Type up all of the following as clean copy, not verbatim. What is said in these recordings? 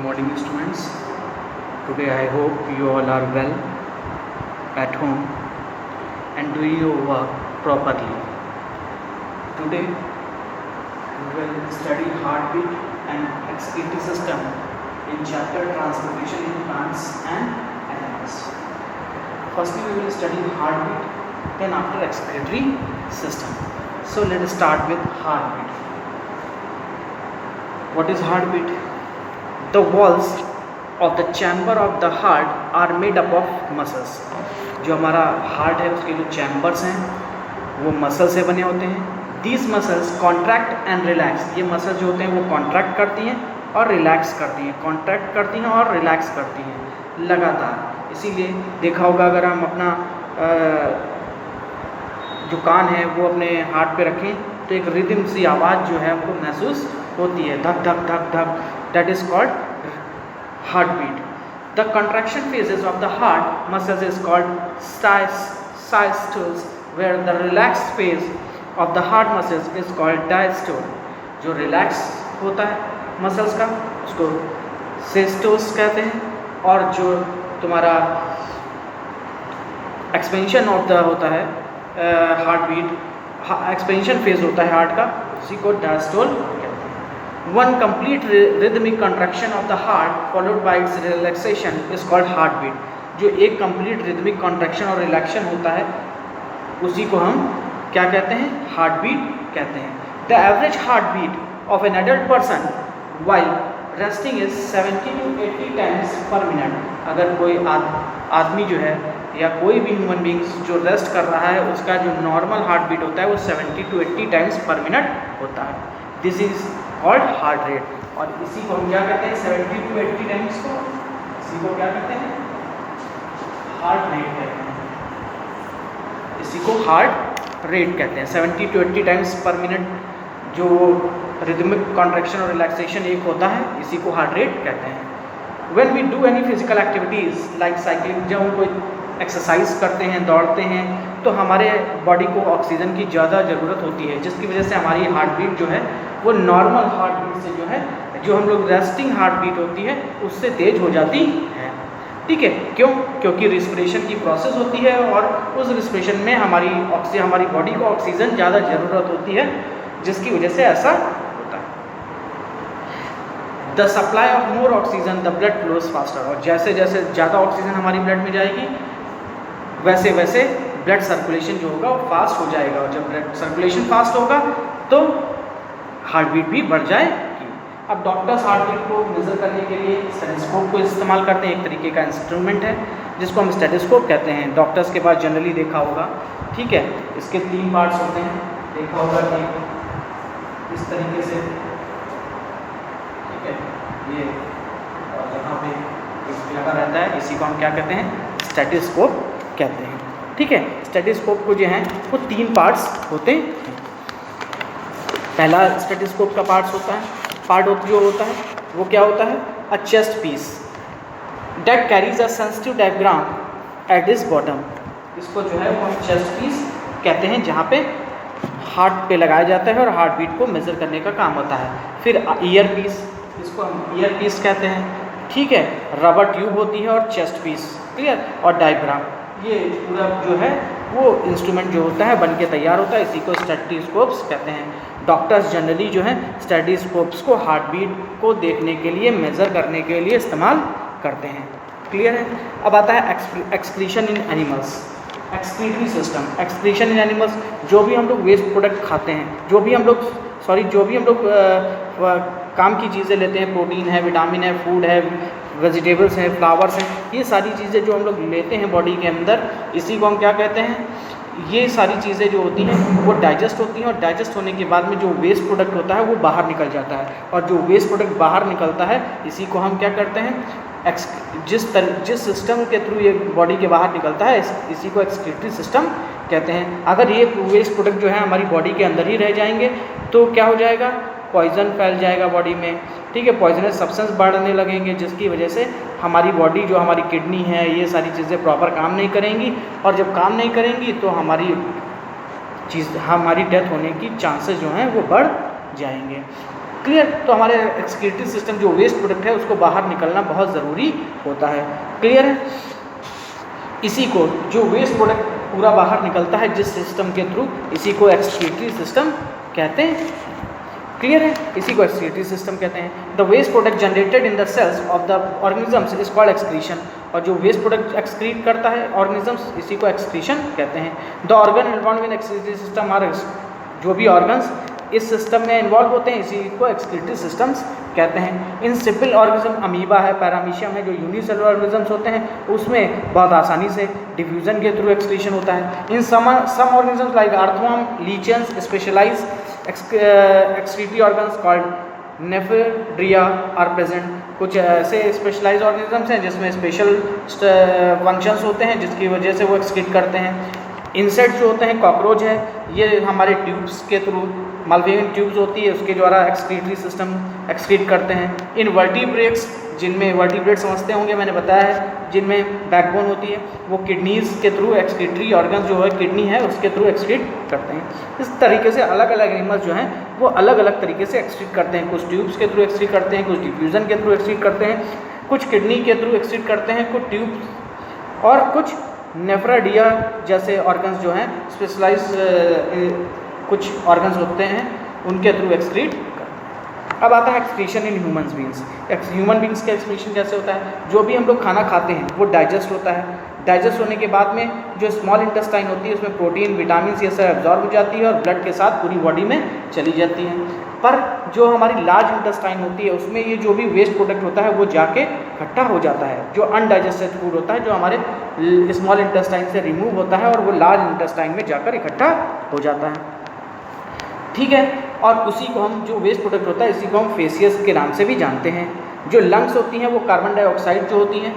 morning students. Today I hope you all are well at home and doing your work properly. Today we will study heartbeat and excretory system in chapter transportation in plants and animals. Firstly we will study heartbeat, then after excretory system. So let us start with heartbeat. What is heartbeat? The walls of the chamber of the heart are made up of muscles. जो हमारा heart है उसके जो chambers हैं वो muscle से बने होते हैं. These muscles contract and relax. ये मसल जो होते हैं वो कॉन्ट्रैक्ट करती हैं और रिलैक्स करती हैं, कॉन्ट्रैक्ट करती हैं और रिलैक्स करती हैं लगातार. इसीलिए देखा होगा अगर हम अपना जो कान है वो अपने हार्ट पे रखें तो एक रिदम सी आवाज़ जो है वो महसूस होती है, धक धक धक धक. That is called heartbeat. The contraction phases of the heart muscles is called systoles, where the relaxed phase of the heart muscles is called diastole. जो रिलैक्स होता है मसल्स का उसको सिस्टोल्स कहते हैं, और जो तुम्हारा एक्सपेंशन ऑफ द होता है हार्टबीट, एक्सपेंशन फेज होता है हार्ट का, उसी को डायस्टोल कहते हैं. One complete rhythmic contraction of the heart followed by its relaxation is called heartbeat. जो एक complete rhythmic contraction और relaxation होता है उसी को हम क्या कहते हैं? heartbeat कहते हैं. The average heartbeat of an adult person while resting is 70 to 80 times per minute. अगर कोई आदमी जो है या कोई भी ह्यूमन बींग्स जो रेस्ट कर रहा है उसका जो नॉर्मल हार्ट बीट होता है वो 70 to 80 टाइम्स पर मिनट होता है. This is called heart rate. और इसी को हम क्या कहते हैं? 70 to 80 टाइम्स को इसी को क्या कहते हैं? हार्ट रेट कहते हैं. इसी को हार्ट रेट कहते हैं. 70 to 80 टाइम्स पर मिनट जो रिदमिक कॉन्ट्रैक्शन और रिलैक्सेशन एक होता है इसी को हार्ट रेट कहते हैं. When we do any physical activities like cycling, जब हम कोई एक्सरसाइज करते हैं, दौड़ते हैं, तो हमारे बॉडी को ऑक्सीजन की ज़्यादा ज़रूरत होती है, जिसकी वजह से हमारी हार्ट बीट जो है वो नॉर्मल हार्ट बीट से जो है, जो हम लोग रेस्टिंग हार्ट बीट होती है उससे तेज़ हो जाती है. ठीक है, क्यों? क्योंकि रिस्पिरेशन की प्रोसेस होती है और उस रिस्पिरेशन में हमारी बॉडी को ऑक्सीजन ज़्यादा ज़रूरत होती है, जिसकी वजह से ऐसा होता है. The supply of more oxygen the blood flows faster. और जैसे जैसे ज़्यादा ऑक्सीजन हमारी ब्लड में जाएगी वैसे वैसे ब्लड सर्कुलेशन जो होगा वो फास्ट हो जाएगा, और जब ब्लड सर्कुलेशन फास्ट होगा तो हार्ट बीट भी बढ़ जाएगी. अब डॉक्टर्स हार्ट बीट को मेजर करने के लिए स्टेथोस्कोप को इस्तेमाल करते हैं. एक तरीके का इंस्ट्रूमेंट है जिसको हम स्टेथोस्कोप कहते हैं. डॉक्टर्स के पास जनरली देखा होगा. ठीक है, इसके 3 पार्ट्स होते हैं, देखा होगा कि इस तरीके से. ठीक है, ये और यहाँ पे लगा रहता है, इसी को हम क्या कहते हैं? स्टेथोस्कोप कहते हैं. ठीक है, स्टेथोस्कोप को जो है वो 3 पार्ट्स होते हैं. पहला स्टेथोस्कोप का पार्ट जो होता है वो क्या होता है? A chest piece that carries a sensitive diaphragm at this bottom. इसको जो है वो हम चेस्ट पीस कहते हैं, जहाँ पे हार्ट पे लगाया जाता है और हार्ट बीट को मेज़र करने का काम होता है. फिर ईयर पीस, इसको हम ईयर पीस कहते हैं. ठीक है, रबर ट्यूब होती है और चेस्ट पीस, क्लियर, और डायग्राम. ये पूरा जो है वो इंस्ट्रूमेंट जो होता है बन के तैयार होता है, इसी को स्टेथोस्कोप्स कहते हैं. डॉक्टर्स जनरली जो है स्टेथोस्कोप्स को हार्ट बीट को देखने के लिए, मेज़र करने के लिए इस्तेमाल करते हैं. क्लियर है. अब आता है एक्सक्रीशन इन एनिमल्स, एक्सक्रीटरी सिस्टम. एक्सक्रीशन इन एनिमल्स, जो भी हम लोग वेस्ट प्रोडक्ट खाते हैं, जो भी हम लोग काम की चीज़ें लेते हैं, प्रोटीन है, विटामिन है, फूड है, वेजिटेबल्स हैं, फ्लावर्स हैं, ये सारी चीज़ें जो हम लोग लेते हैं बॉडी के अंदर, इसी को हम क्या कहते हैं? ये सारी चीज़ें जो होती हैं वो डाइजेस्ट होती हैं, और डाइजेस्ट होने के बाद में जो वेस्ट प्रोडक्ट होता है वो बाहर निकल जाता है, और जो वेस्ट प्रोडक्ट बाहर निकलता है इसी को हम क्या करते हैं? जिस सिस्टम के थ्रू ये बॉडी के बाहर निकलता है इसी को एक्सक्रीटरी सिस्टम कहते हैं. अगर ये वेस्ट प्रोडक्ट जो है हमारी बॉडी के अंदर ही रह जाएंगे तो क्या हो जाएगा? पॉइजन फैल जाएगा बॉडी में. ठीक है, पॉइजनस सब्सटेंस बढ़ने लगेंगे, जिसकी वजह से हमारी बॉडी जो हमारी किडनी है ये सारी चीज़ें प्रॉपर काम नहीं करेंगी, और जब काम नहीं करेंगी तो हमारी डेथ होने की चांसेस जो हैं वो बढ़ जाएंगे. क्लियर। तो हमारे एक्सक्रीटरी सिस्टम जो वेस्ट प्रोडक्ट है उसको बाहर निकलना बहुत ज़रूरी होता है। क्लियर है। इसी को जो वेस्ट प्रोडक्ट पूरा बाहर निकलता है जिस सिस्टम के थ्रू, इसी को एक्सक्रीटरी सिस्टम कहते हैं। क्लियर है। इसी को एक्सक्रीटरी सिस्टम कहते हैं। The waste product generated in the cells of the organisms is called excretion. और जो वेस्ट प्रोडक्ट एक्सक्रीट करता है ऑर्गेनिजम्स, इसी को एक्सक्रीशन कहते हैं। The organ involve in excretory system are, जो भी ऑर्गन्स इस सिस्टम में इन्वॉल्व होते हैं इसी को एक्सक्रीटरी सिस्टम्स कहते हैं। इन सिंपल ऑर्गेनिज्म, अमीबा है, पैरामीशियम है, जो यूनिसेलुलर ऑर्गेनिजम्स होते हैं उसमें बहुत आसानी से डिफ्यूजन के थ्रू एक्सक्रीशन होता है। In some organisms like earthworm, leeches, specialize excretory organs called nephridia are present. कुछ ऐसे स्पेशलाइज ऑर्गेनिजम्स हैं जिसमें स्पेशल फंक्शंस होते हैं जिसकी वजह से वो एक्सक्रीट करते हैं। इंसेक्ट जो होते हैं, कॉकरोच है, ये हमारे ट्यूब्स के थ्रू, मल्वेरियन ट्यूब्स होती है उसके द्वारा एक्सक्रीटरी सिस्टम एक्सक्रीट करते हैं। इन वर्टिब्रेट्स, जिनमें वर्टिब्रेट समझते होंगे, मैंने बताया है, जिनमें बैकबोन होती है, वो किडनीज के थ्रू एक्सक्रीटरी ऑर्गन जो है किडनी है उसके थ्रू एक्सक्रीट करते हैं। इस तरीके से अलग अलग एनिमल्स जो हैं वो अलग अलग तरीके से एक्सक्रीट करते हैं। कुछ ट्यूब्स के थ्रू एक्सक्रीट करते हैं, कुछ डिफ्यूजन के थ्रू एक्सक्रीट करते हैं, कुछ किडनी के थ्रू एक्सक्रीट करते हैं, कुछ ट्यूब्स, और कुछ नेफ्राडिया जैसे ऑर्गन्स जो हैं, स्पेशलाइज कुछ ऑर्गन्स होते हैं उनके थ्रू एक्सक्रीट करते हैं। अब आता है excretion in human beings. Human beings का एक्सक्रीशन कैसे होता है? जो भी हम लोग खाना खाते हैं वो डाइजेस्ट होता है। डाइजेस्ट होने के बाद में जो स्मॉल इंटेस्टाइन होती है उसमें प्रोटीन, विटामिन ये सब एब्जॉर्ब हो जाती है और ब्लड के साथ पूरी बॉडी में चली जाती है। पर जो हमारी लार्ज इंटेस्टाइन होती है उसमें ये जो भी वेस्ट प्रोडक्ट होता है वो जाके इकट्ठा हो जाता है। जो अनडाइजेस्टेड फूड होता है जो हमारे स्मॉल इंटेस्टाइन से रिमूव होता है और वो लार्ज इंटेस्टाइन में जाकर इकट्ठा हो जाता है। ठीक है। और उसी को हम, जो वेस्ट प्रोडक्ट होता है इसी को हम फेसियस के नाम से भी जानते हैं। जो लंग्स होती हैं वो कार्बन डाइऑक्साइड जो होती हैं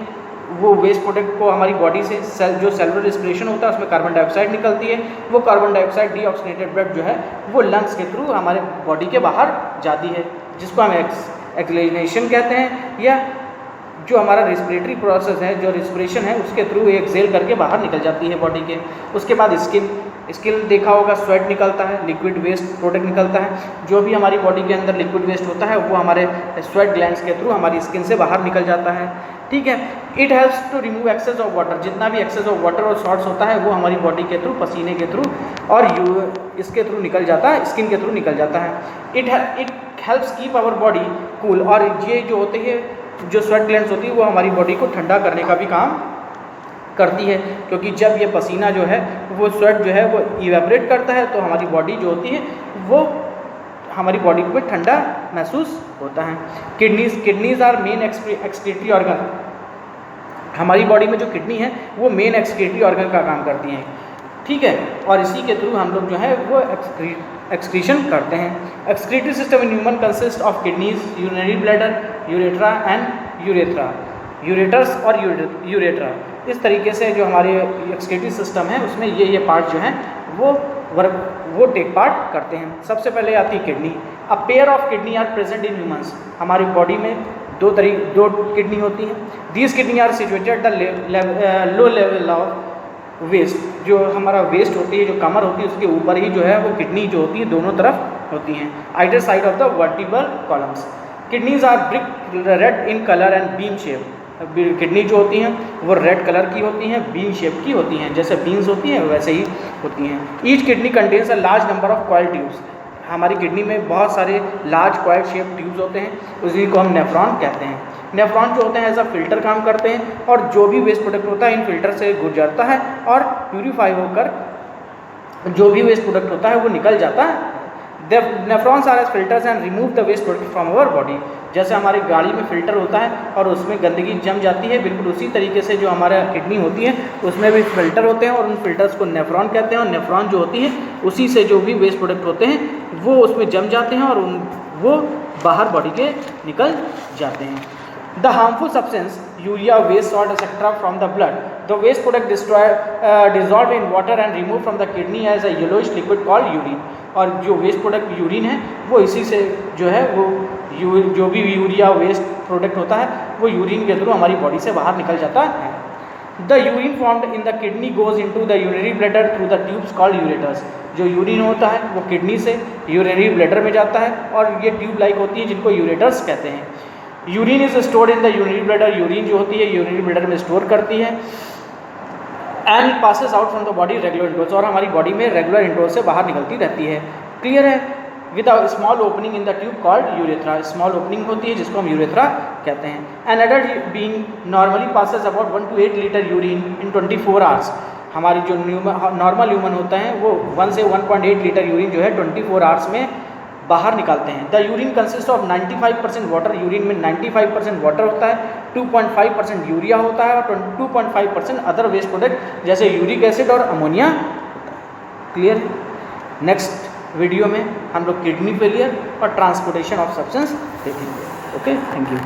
वो वेस्ट प्रोडक्ट को हमारी बॉडी से जो सेलुलर रेस्पिरेशन होता है उसमें कार्बन डाइऑक्साइड निकलती है, वो कार्बन डाइऑक्साइड डीऑक्सीनेटेड ब्लड जो है वो लंग्स के थ्रू हमारे बॉडी के बाहर जाती है, जिसको हम एक्सलेशन कहते हैं। या जो हमारा रेस्पिरेटरी प्रोसेस है, जो रेस्पिरेशन है उसके थ्रू एक्सेल करके बाहर निकल जाती है बॉडी के। उसके बाद स्किन देखा होगा, स्वेट निकलता है, लिक्विड वेस्ट प्रोडक्ट निकलता है। जो भी हमारी बॉडी के अंदर लिक्विड वेस्ट होता है वो हमारे स्वेट ग्लैंड्स के थ्रू हमारी स्किन से बाहर निकल जाता है। ठीक है। It helps to remove excess of water. जितना भी एक्सेस ऑफ वाटर और सॉल्ट्स होता है वो हमारी बॉडी के थ्रू, पसीने के थ्रू और इसके थ्रू निकल जाता है, स्किन के थ्रू निकल जाता है। It helps keep our body cool. और ये जो होते हैं, जो स्वेट ग्लैंड्स होती है वो हमारी बॉडी को ठंडा करने का भी काम करती है, क्योंकि जब ये पसीना जो है वो स्वेट जो है वो इवेपोरेट करता है तो हमारी बॉडी जो होती है वो हमारी बॉडी को भी ठंडा महसूस होता है। Kidneys are main excretory organ. हमारी बॉडी में जो किडनी है वो मेन एक्सक्रीटरी ऑर्गन का काम करती हैं। ठीक है। और इसी के थ्रू हम लोग जो है वो एक्सक्रीशन करते हैं। Excretory system in human consist of kidneys, urinary bladder, urethra and urethra, ureters और यूरेट्रा। इस तरीके से जो हमारे एक्सक्रीटरी सिस्टम है उसमें ये पार्ट जो हैं वो टेक पार्ट करते हैं। सबसे पहले आती है kidney. A pair of kidney are present in humans. हमारी बॉडी में दो किडनी होती हैं। These kidney are situated the low level of waste. जो हमारा वेस्ट होती है, जो कमर होती है उसके ऊपर ही जो है वो किडनी जो होती है दोनों तरफ होती हैं, either side of the vertebral columns. Kidneys are brick red in colour and bean shape. Kidney जो होती हैं वो रेड कलर की होती हैं, बीन शेप की होती हैं, जैसे बीन्स होती हैं वैसे ही होती हैं। Each kidney contains a large number of coil tubes. हमारी किडनी में बहुत सारे लार्ज कॉइल शेप ट्यूब्स होते हैं, उसी को हम नेफ्रॉन कहते हैं। नेफ्रॉन जो होते हैं एज अ फिल्टर काम करते हैं और जो भी वेस्ट प्रोडक्ट होता है इन फिल्टर से गुजरता है और प्यूरीफाई होकर जो भी वेस्ट प्रोडक्ट होता है वो निकल जाता है। Nephrons are as filters and remove the waste product from our body. जैसे हमारी गाड़ी में फ़िल्टर होता है और उसमें गंदगी जम जाती है, बिल्कुल उसी तरीके से जो हमारा किडनी होती है उसमें भी फ़िल्टर होते हैं और उन फिल्टर्स को नेफ्रॉन कहते हैं। और नेफ्रॉन जो होती है उसी से जो भी वेस्ट प्रोडक्ट होते हैं वो उसमें जम जाते हैं और वो बाहर बॉडी के निकल जाते हैं। The harmful substance urea, waste, salt etcetera from the blood, the waste product dissolve in water and remove from the kidney as a yellowish liquid called urine. और जो वेस्ट प्रोडक्ट यूरिन है वो इसी से जो है वो जो भी यूरिया वेस्ट प्रोडक्ट होता है वो यूरिन के थ्रू हमारी बॉडी से बाहर निकल जाता है। The urine formed in the kidney goes into the urinary bladder through the tubes called ureters. जो यूरिन होता है वो किडनी से यूरिनरी ब्लैडर में जाता है और ये ट्यूब लाइक होती है जिनको यूरेटर्स कहते हैं। Urine is stored in the urinary bladder. Urine जो होती है यूरिनरी ब्लैडर में स्टोर करती है। And passes out from the body regular intervals, और हमारी बॉडी में रेगुलर इंटरवल से बाहर निकलती रहती है। क्लियर है? With a small opening in the tube called urethra. Small opening होती है जिसको हम यूरेथ्रा कहते हैं। An adult being normally passes about 1 to 8 litre urine in 24 hours. हमारी जो नॉर्मल ह्यूमन होता है वो 1 से 1.8 लीटर यूरिन जो है 24 आवर्स में बाहर निकालते हैं। The urine consist of 95% water. Urine में 95% वाटर होता है, 2.5% यूरिया होता है और 2.5% अदर वेस्ट प्रोडक्ट जैसे यूरिक एसिड और अमोनिया। क्लियर? नेक्स्ट वीडियो में हम लोग किडनी फेलियर और ट्रांसपोर्टेशन ऑफ सब्सटेंस देखेंगे। Okay, thank you.